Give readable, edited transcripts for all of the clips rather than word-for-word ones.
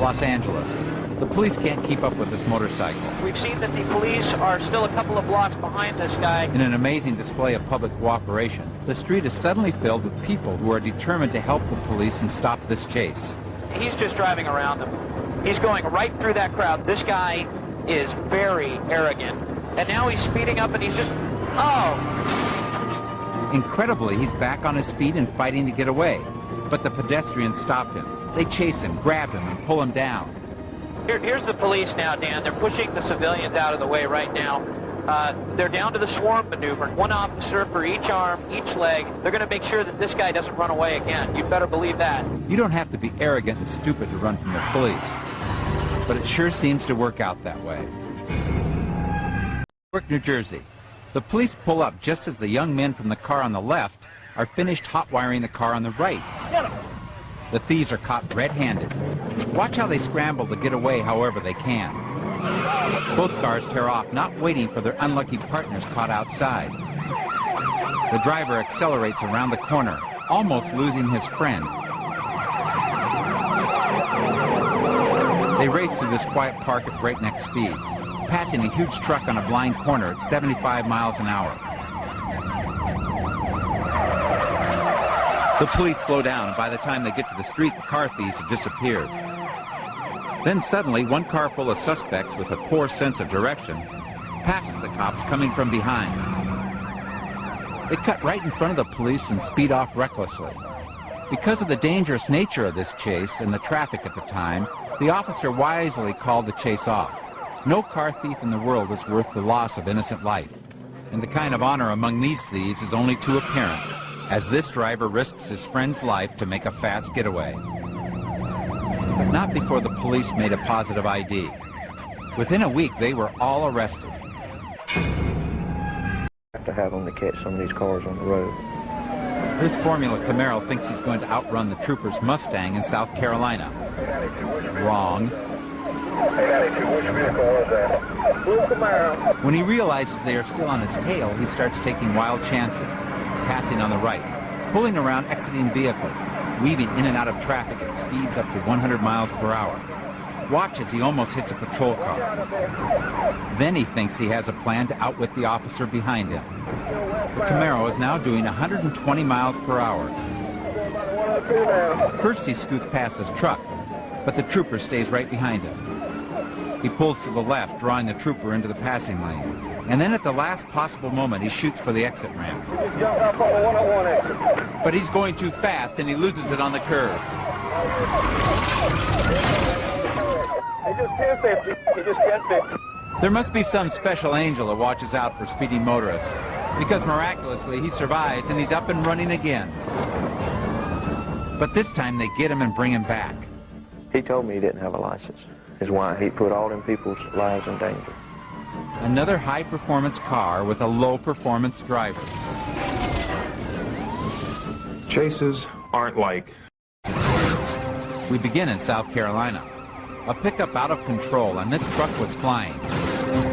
Los Angeles. The police can't keep up with this motorcycle. We've seen that the police are still a couple of blocks behind this guy. In an amazing display of public cooperation, the street is suddenly filled with people who are determined to help the police and stop this chase. He's just driving around them. He's going right through that crowd. This guy is very arrogant. And now he's speeding up and he's just, oh! Incredibly, he's back on his feet and fighting to get away. But the pedestrians stop him. They chase him, grab him, and pull him down. Here's the police now, Dan. They're pushing the civilians out of the way right now. They're down to the swarm maneuver. One officer for each arm, each leg. They're going to make sure that this guy doesn't run away again. You better believe that. You don't have to be arrogant and stupid to run from the police. But it sure seems to work out that way. Newark, New Jersey. The police pull up just as the young men from the car on the left are finished hot wiring the car on the right. The thieves are caught red-handed. Watch how they scramble to get away however they can. Both cars tear off, not waiting for their unlucky partners caught outside. The driver accelerates around the corner, almost losing his friend. They race through this quiet park at breakneck speeds, passing a huge truck on a blind corner at 75 miles an hour. The police slow down, and by the time they get to the street, the car thieves have disappeared. Then suddenly, one car full of suspects with a poor sense of direction passes the cops coming from behind. They cut right in front of the police and speed off recklessly. Because of the dangerous nature of this chase and the traffic at the time, the officer wisely called the chase off. No car thief in the world is worth the loss of innocent life. And the kind of honor among these thieves is only too apparent, as this driver risks his friend's life to make a fast getaway. But not before the police made a positive ID. Within a week, they were all arrested. Have to have them to catch some of these cars on the road. This Formula Camaro thinks he's going to outrun the trooper's Mustang in South Carolina. Wrong. When he realizes they are still on his tail, he starts taking wild chances, passing on the right, pulling around exiting vehicles, weaving in and out of traffic at speeds up to 100 miles per hour. Watch as he almost hits a patrol car. Then he thinks he has a plan to outwit the officer behind him. The Camaro is now doing 120 miles per hour. First he scoots past his truck, but the trooper stays right behind him. He pulls to the left, drawing the trooper into the passing lane. And then at the last possible moment, he shoots for the exit ramp. But he's going too fast, and he loses it on the curve. He just can't 50. He just can't 50. There must be some special angel that watches out for speeding motorists, because miraculously he survives and he's up and running again. But this time they get him and bring him back. He told me he didn't have a license. Is why he put all them people's lives in danger. Another high-performance car with a low-performance driver. Chases aren't like. We begin in South Carolina. A pickup out of control, and this truck was flying.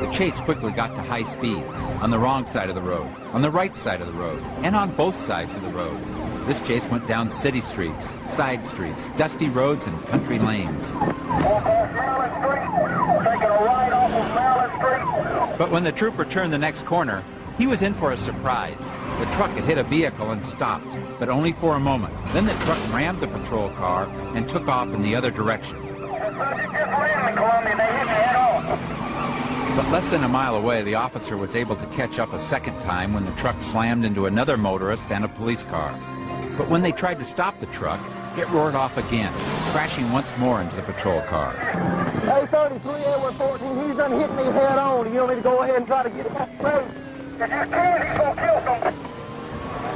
The chase quickly got to high speeds, on the wrong side of the road, on the right side of the road, and on both sides of the road. This chase went down city streets, side streets, dusty roads, and country lanes. But when the trooper turned the next corner, he was in for a surprise. The truck had hit a vehicle and stopped, but only for a moment. Then the truck rammed the patrol car and took off in the other direction. But less than a mile away, the officer was able to catch up a second time when the truck slammed into another motorist and a police car. But when they tried to stop the truck, it roared off again, crashing once more into the patrol car. Hey, 33, Edward 14, he's done hit me head on. You want me to go ahead and try to get him off the road? If you can, he's going to kill somebody.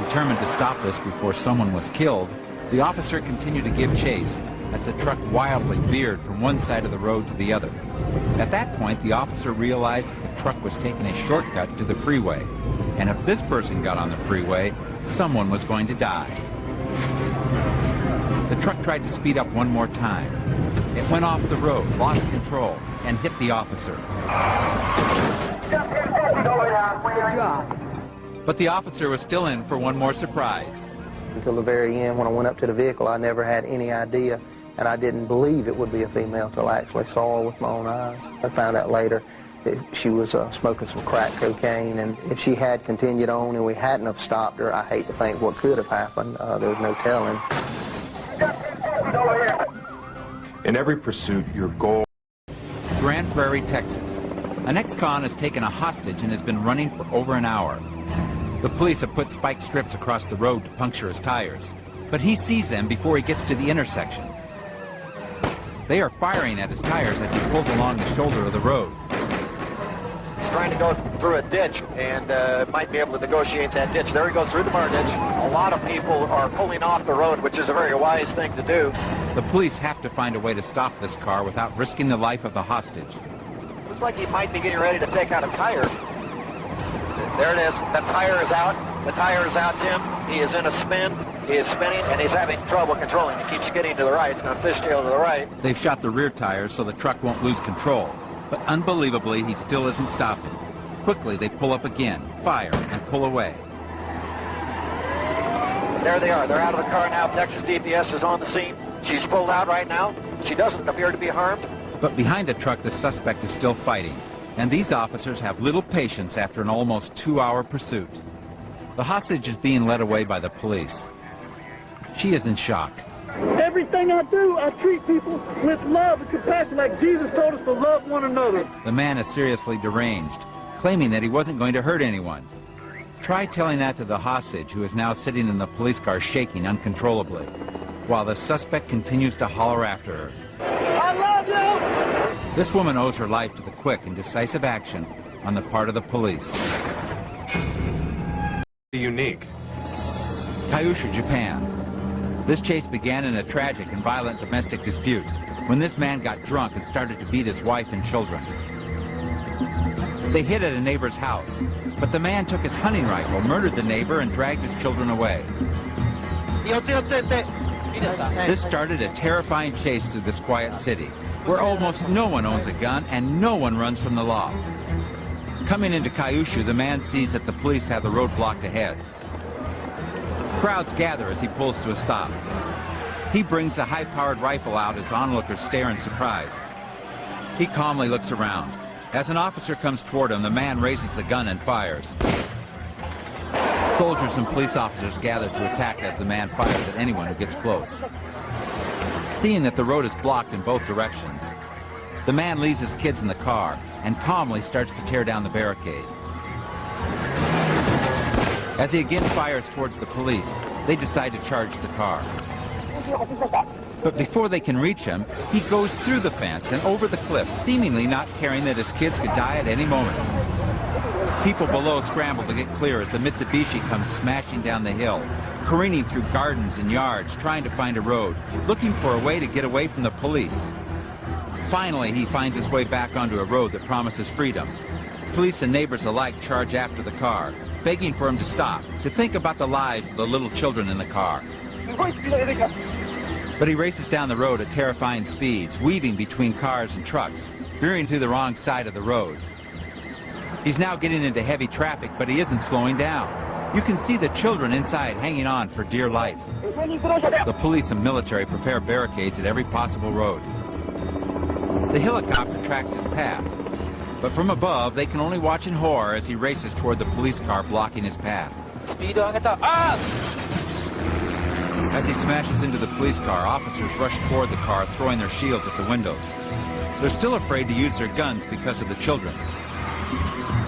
Determined to stop this before someone was killed, the officer continued to give chase as the truck wildly veered from one side of the road to the other. At that point, the officer realized that the truck was taking a shortcut to the freeway. And if this person got on the freeway, someone was going to die. The truck tried to speed up one more time. It went off the road, lost control, and hit the officer. But the officer was still in for one more surprise. Until the very end, when I went up to the vehicle, I never had any idea and I didn't believe it would be a female till I actually saw her with my own eyes. I found out later that she was smoking some crack cocaine, and if she had continued on and we hadn't have stopped her, I hate to think what could have happened. There was no telling. In every pursuit, your goal... Grand Prairie, Texas. An ex-con has taken a hostage and has been running for over an hour. The police have put spike strips across the road to puncture his tires, but he sees them before he gets to the intersection. They are firing at his tires as he pulls along the shoulder of the road. He's trying to go through a ditch and might be able to negotiate that ditch. There he goes through the bar ditch. A lot of people are pulling off the road, which is a very wise thing to do. The police have to find a way to stop this car without risking the life of the hostage. Looks like he might be getting ready to take out a tire. There it is. The tire is out. The tire is out, Tim. He is in a spin. He is spinning, and he's having trouble controlling. He keeps skidding to the right. It's going to fishtail to the right. They've shot the rear tires so the truck won't lose control. But unbelievably, he still isn't stopping. Quickly, they pull up again, fire, and pull away. There they are. They're out of the car now. Texas DPS is on the scene. She's pulled out right now. She doesn't appear to be harmed. But behind the truck, the suspect is still fighting. And these officers have little patience after an almost 2-hour pursuit. The hostage is being led away by the police. She is in shock. Everything I do, I treat people with love and compassion like Jesus told us to love one another. The man is seriously deranged, claiming that he wasn't going to hurt anyone. Try telling that to the hostage, who is now sitting in the police car shaking uncontrollably, while the suspect continues to holler after her. I love you! This woman owes her life to the quick and decisive action on the part of the police. Unique. Kyushu, Japan. This chase began in a tragic and violent domestic dispute when this man got drunk and started to beat his wife and children. They hid at a neighbor's house, but the man took his hunting rifle, murdered the neighbor, and dragged his children away. This started a terrifying chase through this quiet city, where almost no one owns a gun and no one runs from the law. Coming into Kyushu, the man sees that the police have the road blocked ahead. Crowds gather as he pulls to a stop. He brings the high-powered rifle out as onlookers stare in surprise. He calmly looks around. As an officer comes toward him, the man raises the gun and fires. Soldiers and police officers gather to attack as the man fires at anyone who gets close. Seeing that the road is blocked in both directions, the man leaves his kids in the car and calmly starts to tear down the barricade. As he again fires towards the police, they decide to charge the car. But before they can reach him, he goes through the fence and over the cliff, seemingly not caring that his kids could die at any moment. People below scramble to get clear as the Mitsubishi comes smashing down the hill, careening through gardens and yards, trying to find a road, looking for a way to get away from the police. Finally, he finds his way back onto a road that promises freedom. Police and neighbors alike charge after the car, begging for him to stop, to think about the lives of the little children in the car. But he races down the road at terrifying speeds, weaving between cars and trucks, veering to the wrong side of the road. He's now getting into heavy traffic, but he isn't slowing down. You can see the children inside hanging on for dear life. The police and military prepare barricades at every possible road. The helicopter tracks his path, but from above, they can only watch in horror as he races toward the police car blocking his path. As he smashes into the police car, officers rush toward the car, throwing their shields at the windows. They're still afraid to use their guns because of the children.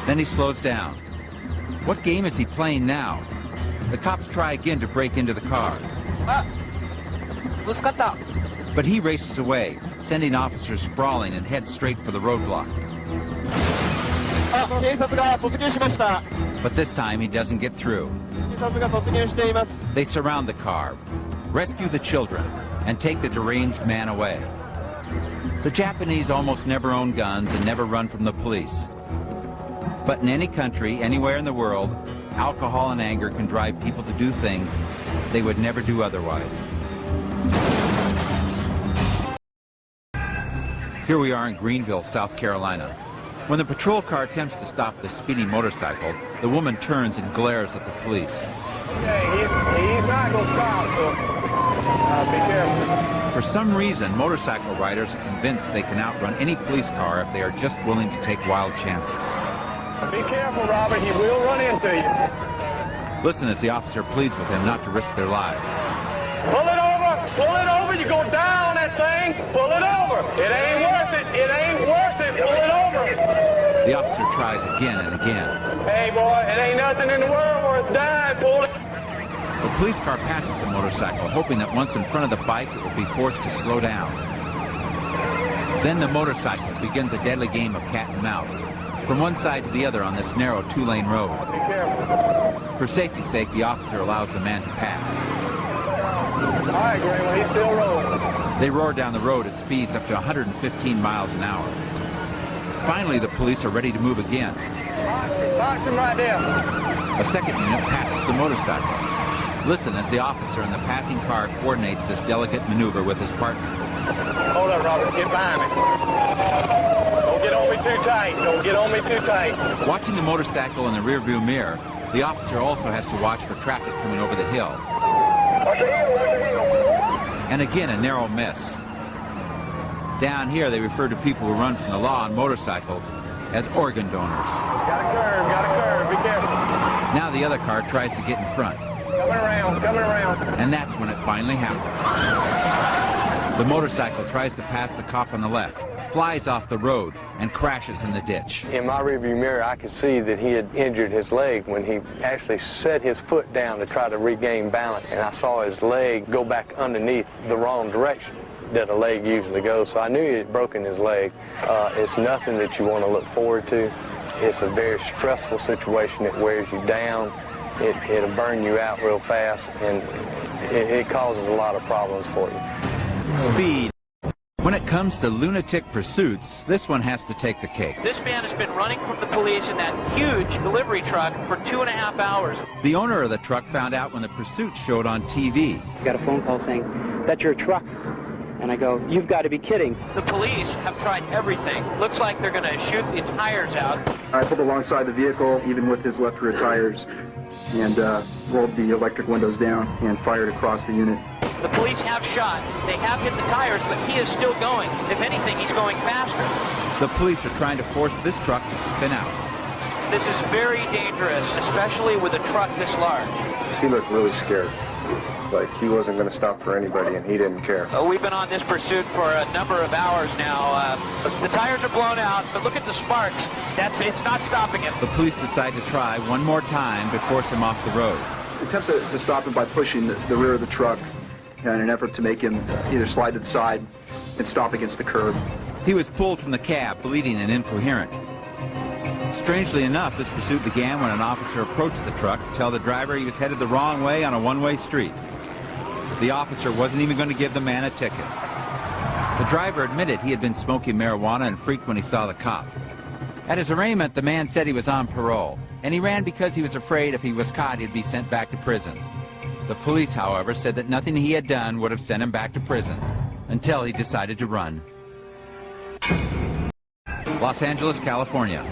Then he slows down. What game is he playing now? The cops try again to break into the car. But he races away, sending officers sprawling and heads straight for the roadblock. But this time he doesn't get through. They surround the car, rescue the children, and take the deranged man away. The Japanese almost never own guns and never run from the police. But in any country, anywhere in the world, alcohol and anger can drive people to do things they would never do otherwise. Here we are in Greenville, South Carolina. When the patrol car attempts to stop the speeding motorcycle, the woman turns and glares at the police. He's not going to stop, so Be careful. For some reason, motorcycle riders are convinced they can outrun any police car if they are just willing to take wild chances. Be careful, Robert. He will run into you. Listen as the officer pleads with them not to risk their lives. Pull it over. Pull it over. You go down that thing. Pull it over. It ain't worth it. It ain't worth it. Pull it over. The officer tries again and again. Hey, boy, it ain't nothing in the world worth dying. Pull it. The police car passes the motorcycle, hoping that once in front of the bike, it will be forced to slow down. Then the motorcycle begins a deadly game of cat and mouse, from one side to the other on this narrow two-lane road. Be careful. For safety's sake, the officer allows the man to pass. All right, Greenwood, he's still rolling. They roar down the road at speeds up to 115 miles an hour. Finally, the police are ready to move again. Box him right there. A second unit passes the motorcycle. Listen as the officer in the passing car coordinates this delicate maneuver with his partner. Hold up, Robert. Get behind me. Don't get on me too tight. Don't get on me too tight. Watching the motorcycle in the rearview mirror, the officer also has to watch for traffic coming over the hill. And again, a narrow miss. Down here, they refer to people who run from the law on motorcycles as organ donors. Got a curve. Be careful. Now the other car tries to get in front. Coming around. And that's when it finally happens. The motorcycle tries to pass the cop on the left, flies off the road, and crashes in the ditch. In my rearview mirror, I could see that he had injured his leg when he actually set his foot down to try to regain balance. And I saw his leg go back underneath the wrong direction that a leg usually goes. So I knew he had broken his leg. It's nothing that you want to look forward to. It's a very stressful situation. It wears you down. It'll burn you out real fast, and it causes a lot of problems for you. Speed. When it comes to lunatic pursuits, this one has to take the cake. This man has been running from the police in that huge delivery truck for 2.5 hours. The owner of the truck found out when the pursuit showed on TV. I got a phone call saying, "That's your truck." And I go, "You've got to be kidding." The police have tried everything. Looks like they're going to shoot the tires out. I pulled alongside the vehicle, even with his left rear tires, and rolled the electric windows down and fired across the unit. The police have shot. They have hit the tires, but he is still going. If anything, he's going faster. The police are trying to force this truck to spin out. This is very dangerous, especially with a truck this large. He looked really scared. Like he wasn't going to stop for anybody, and he didn't care. We've been on this pursuit for a number of hours now. The tires are blown out, but look at the sparks. It's not stopping him. The police decide to try one more time to force him off the road. Attempt to stop him by pushing the rear of the truck in an effort to make him either slide to the side and stop against the curb. He was pulled from the cab, bleeding and incoherent. Strangely enough, this pursuit began when an officer approached the truck to tell the driver he was headed the wrong way on a one-way street. The officer wasn't even going to give the man a ticket. The driver admitted he had been smoking marijuana and freaked when he saw the cop. At his arraignment, the man said he was on parole, and he ran because he was afraid if he was caught, he'd be sent back to prison. The police, however, said that nothing he had done would have sent him back to prison, until he decided to run. Los Angeles, California.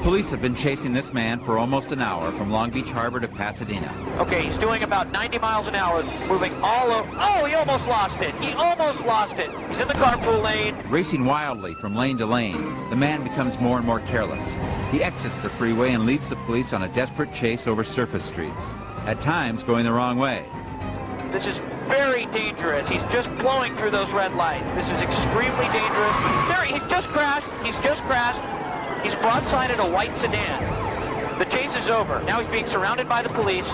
Police have been chasing this man for almost an hour from Long Beach Harbor to Pasadena. Okay, he's doing about 90 miles an hour, moving all over. Oh, he almost lost it. He almost lost it. He's in the carpool lane. Racing wildly from lane to lane, the man becomes more and more careless. He exits the freeway and leads the police on a desperate chase over surface streets, at times going the wrong way. This is very dangerous. He's just blowing through those red lights. This is extremely dangerous. There, he just crashed. He's just crashed. He's broadsided a white sedan. The chase is over. Now he's being surrounded by the police.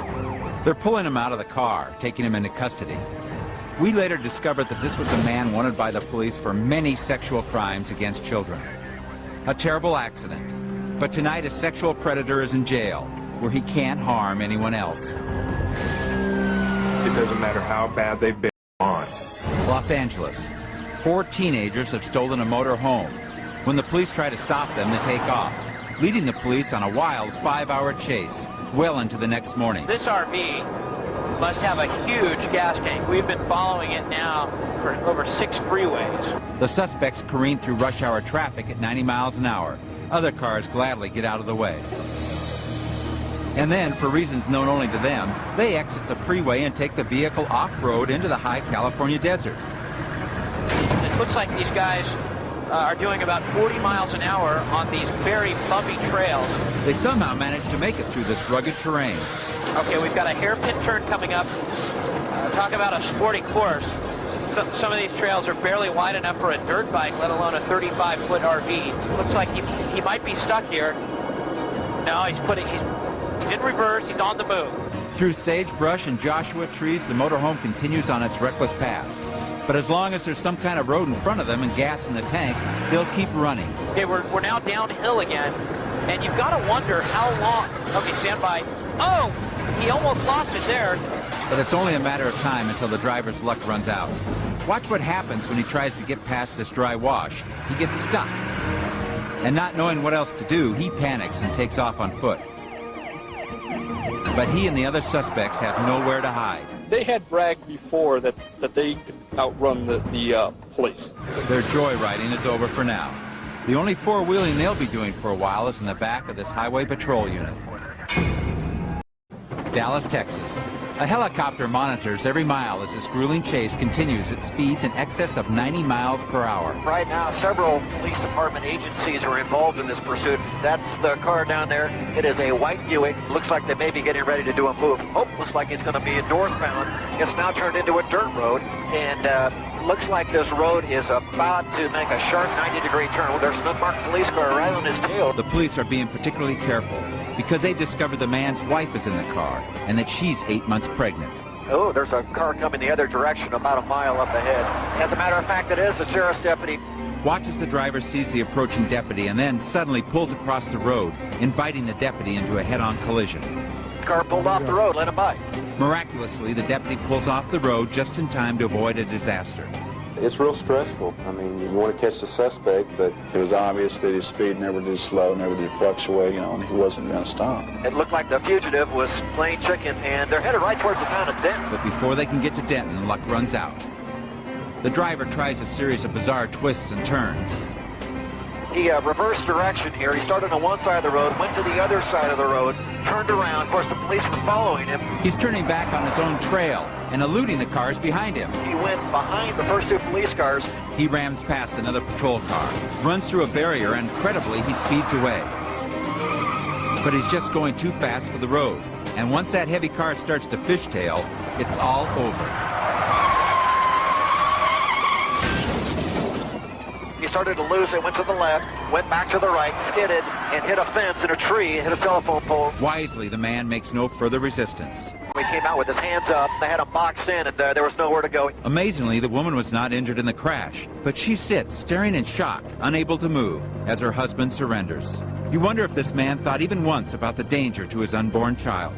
They're pulling him out of the car, taking him into custody. We later discovered that this was a man wanted by the police for many sexual crimes against children. A terrible accident. But tonight a sexual predator is in jail, where he can't harm anyone else. It doesn't matter how bad they've been on. Los Angeles. 4 teenagers have stolen a motor home. When the police try to stop them, they take off, leading the police on a wild 5-hour chase well into the next morning. This RV must have a huge gas tank. We've been following it now for over 6 freeways. The suspects careen through rush hour traffic at 90 miles an hour. Other cars gladly get out of the way. And then, for reasons known only to them, they exit the freeway and take the vehicle off-road into the high California desert. It looks like these guys are doing about 40 miles an hour on these very bumpy trails. They somehow manage to make it through this rugged terrain. Okay, we've got a hairpin turn coming up. Talk about a sporty course. Some of these trails are barely wide enough for a dirt bike, let alone a 35-foot RV. Looks like he might be stuck here. No, he's in reverse, he's on the move. Through sagebrush and Joshua trees, the motorhome continues on its reckless path. But as long as there's some kind of road in front of them and gas in the tank, they'll keep running. Okay, we're now downhill again, and you've got to wonder how long. Okay, stand by. Oh, he almost lost it there. But it's only a matter of time until the driver's luck runs out. Watch what happens when he tries to get past this dry wash. He gets stuck. And not knowing what else to do, he panics and takes off on foot. But he and the other suspects have nowhere to hide. They had bragged before that they could outrun the police. Their joyriding is over for now. The only four-wheeling they'll be doing for a while is in the back of this highway patrol unit. Dallas, Texas. A helicopter monitors every mile as this grueling chase continues at speeds in excess of 90 miles per hour. Right now, several police department agencies are involved in this pursuit. That's the car down there. It is a white Buick. Looks like they may be getting ready to do a move. Oh, looks like it's going to be northbound. It's now turned into a dirt road, and looks like this road is about to make a sharp 90-degree turn. There's an unmarked police car right on his tail. The police are being particularly careful because they've discovered the man's wife is in the car and that she's 8 months pregnant. Oh, there's a car coming the other direction about a mile up ahead. As a matter of fact, it is a sheriff's deputy. Watch as the driver sees the approaching deputy and then suddenly pulls across the road, inviting the deputy into a head-on collision. Car pulled off the road, let him by. Miraculously, the deputy pulls off the road just in time to avoid a disaster. It's real stressful. I mean, you want to catch the suspect, but it was obvious that his speed never did slow, never did fluctuate, and he wasn't going to stop. It looked like the fugitive was playing chicken, and they're headed right towards the town of Denton. But before they can get to Denton, luck runs out. The driver tries a series of bizarre twists and turns. He reversed direction here. He started on one side of the road, went to the other side of the road, turned around. Of course, the police were following him. He's turning back on his own trail and eluding the cars behind him. He went behind the first two police cars. He rams past another patrol car, runs through a barrier, and incredibly, he speeds away. But he's just going too fast for the road. And once that heavy car starts to fishtail, it's all over. He started to lose it, went to the left, went back to the right, skidded, and hit a fence and a tree, hit a telephone pole. Wisely, the man makes no further resistance. He came out with his hands up. They had him boxed in, and there was nowhere to go. Amazingly, the woman was not injured in the crash, but she sits, staring in shock, unable to move, as her husband surrenders. You wonder if this man thought even once about the danger to his unborn child.